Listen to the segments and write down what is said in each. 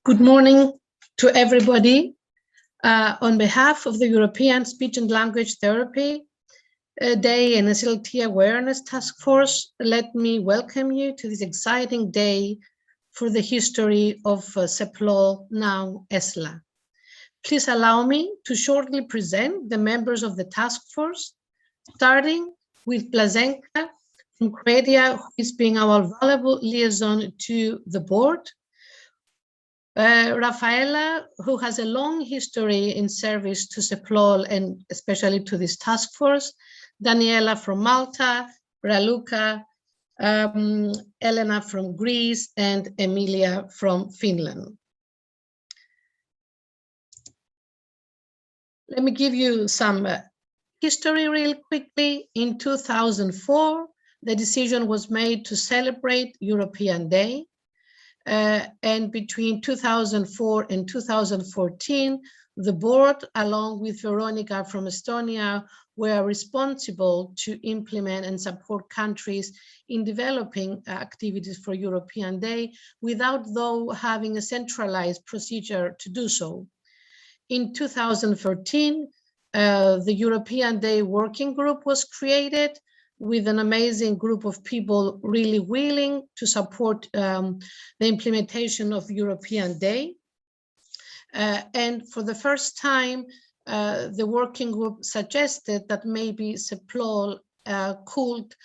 Good morning to everybody. On behalf of the European Speech and Language Therapy Day and SLT Awareness Task Force, let me welcome you to this exciting day for the history of CEPLOL, now ESLA. Please allow me to shortly present the members of the task force, starting with Blaženka from Croatia, who is being our valuable liaison to the board. Rafaela, who has a long history in service to CEPLOL and especially to this task force. Daniela from Malta, Raluca, Elena from Greece, and Emilia from Finland. Let me give you some history real quickly. In 2004, the decision was made to celebrate European Day. And between 2004 and 2014, the board, along with Veronica from Estonia, were responsible to implement and support countries in developing activities for European Day without, though, having a centralized procedure to do so. In 2013, the European Day Working Group was created with an amazing group of people really willing to support the implementation of European Day. And for the first time, the working group suggested that maybe CEPLOL could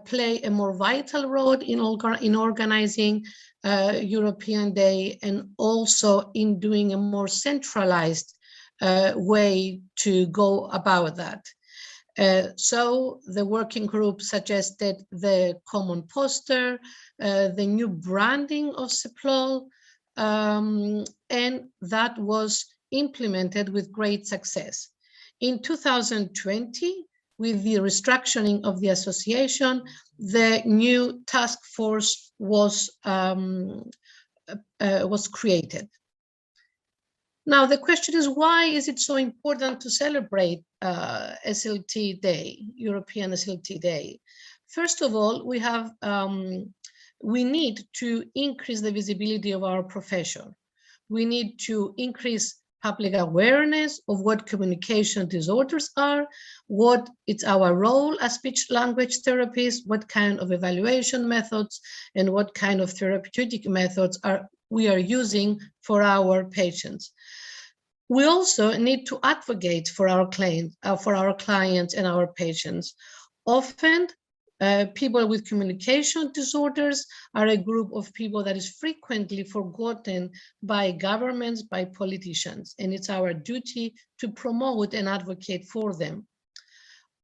play a more vital role in organizing European Day and also in doing a more centralized way to go about that. So the working group suggested the common poster, the new branding of CEPLOL, and that was implemented with great success. In 2020, with the restructuring of the association, the new task force was created. Now, the question is, why is it so important to celebrate SLT Day, European SLT Day? First of all, we need to increase the visibility of our profession. We need to increase public awareness of what communication disorders are, what is our role as speech-language therapists, what kind of evaluation methods, and what kind of therapeutic methods we are using for our patients. We also need to advocate for our clients and our patients. Often, people with communication disorders are a group of people that is frequently forgotten by governments, by politicians, and it's our duty to promote and advocate for them.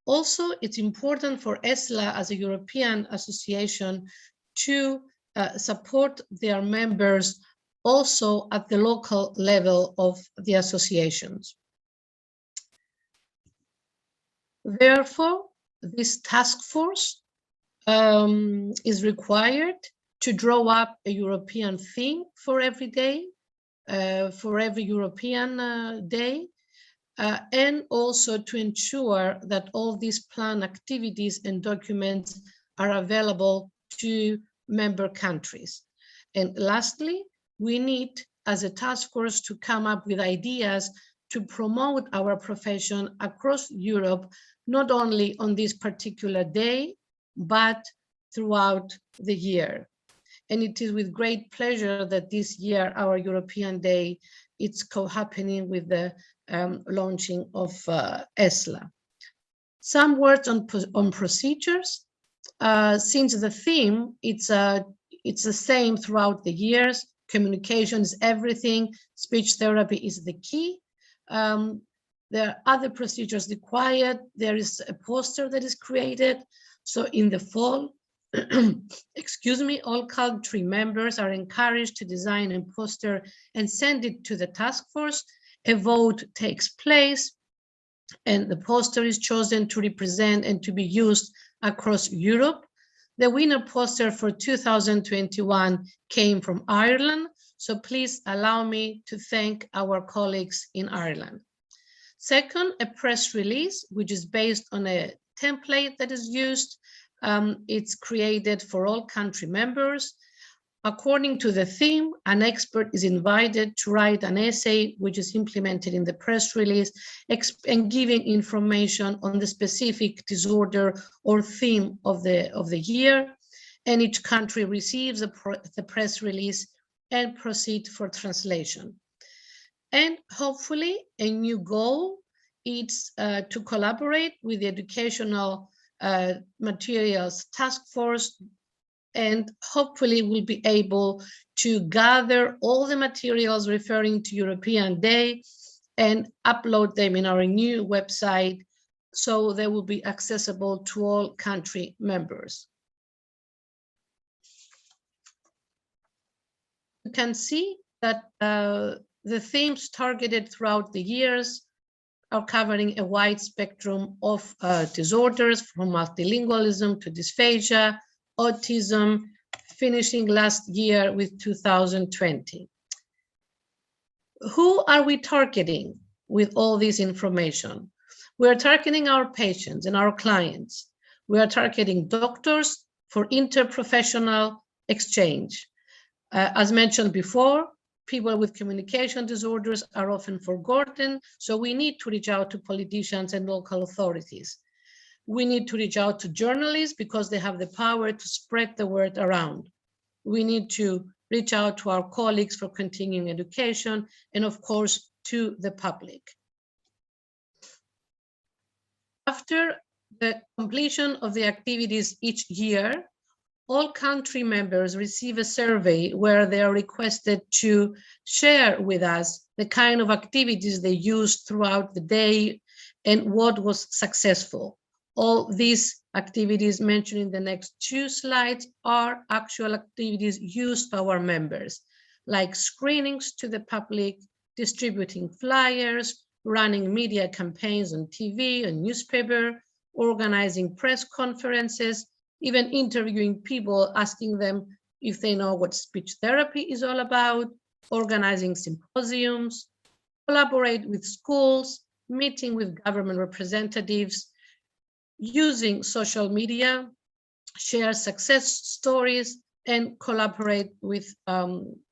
Also, it's important for ESLA as a European association to support their members also at the local level of the associations. Therefore, this task force is required to draw up a European theme for every day, for every European day, and also to ensure that all these planned activities and documents are available to member countries. And lastly, we need, as a task force, to come up with ideas to promote our profession across Europe, not only on this particular day, but throughout the year. And it is with great pleasure that this year, our European Day, it's co-happening with the launching of ESLA. Some words on procedures. Since the theme, it's the same throughout the years. Communication is everything. Speech therapy is the key. There are other procedures required. There is a poster that is created. So in the fall, excuse me, all country members are encouraged to design a poster and send it to the task force. A vote takes place, and the poster is chosen to represent and to be used across Europe. The winner poster for 2021 came from Ireland, so please allow me to thank our colleagues in Ireland. Second, a press release, which is based on a template that is used. It's created for all country members. According to the theme, an expert is invited to write an essay which is implemented in the press release and giving information on the specific disorder or theme of the year. And each country receives the press release and proceed for translation. And hopefully a new goal is to collaborate with the Educational Materials Task Force, and hopefully we'll be able to gather all the materials referring to European Day and upload them in our new website so they will be accessible to all country members. You can see that the themes targeted throughout the years are covering a wide spectrum of disorders, from multilingualism to dysphagia, autism, finishing last year with 2020. Who are we targeting with all this information? We are targeting our patients and our clients. We are targeting doctors for interprofessional exchange. As mentioned before, people with communication disorders are often forgotten, so we need to reach out to politicians and local authorities. We need to reach out to journalists because they have the power to spread the word around. We need to reach out to our colleagues for continuing education and, of course, to the public. After the completion of the activities each year, all country members receive a survey where they are requested to share with us the kind of activities they used throughout the day and what was successful. All these activities mentioned in the next 2 slides are actual activities used by our members, like screenings to the public, distributing flyers, running media campaigns on TV and newspaper, organizing press conferences, even interviewing people, asking them if they know what speech therapy is all about, organizing symposiums, collaborate with schools, meeting with government representatives, using social media, share success stories, and collaborate with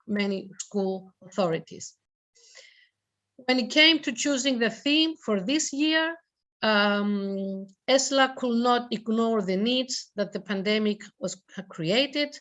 many school authorities. When it came to choosing the theme for this year, ESLA could not ignore the needs that the pandemic was created.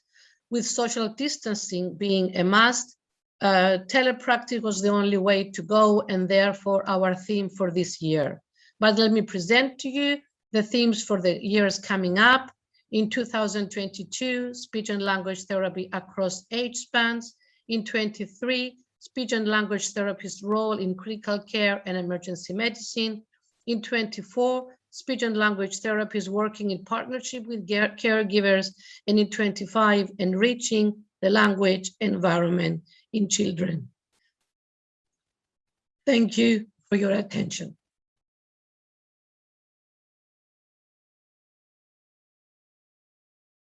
With social distancing being a must, telepractice was the only way to go, and therefore our theme for this year. But let me present to you the themes for the years coming up. In 2022, speech and language therapy across age spans. In 23, speech and language therapist role in critical care and emergency medicine. In 24, speech and language therapists working in partnership with caregivers. And in 25, enriching the language environment in children. Thank you for your attention.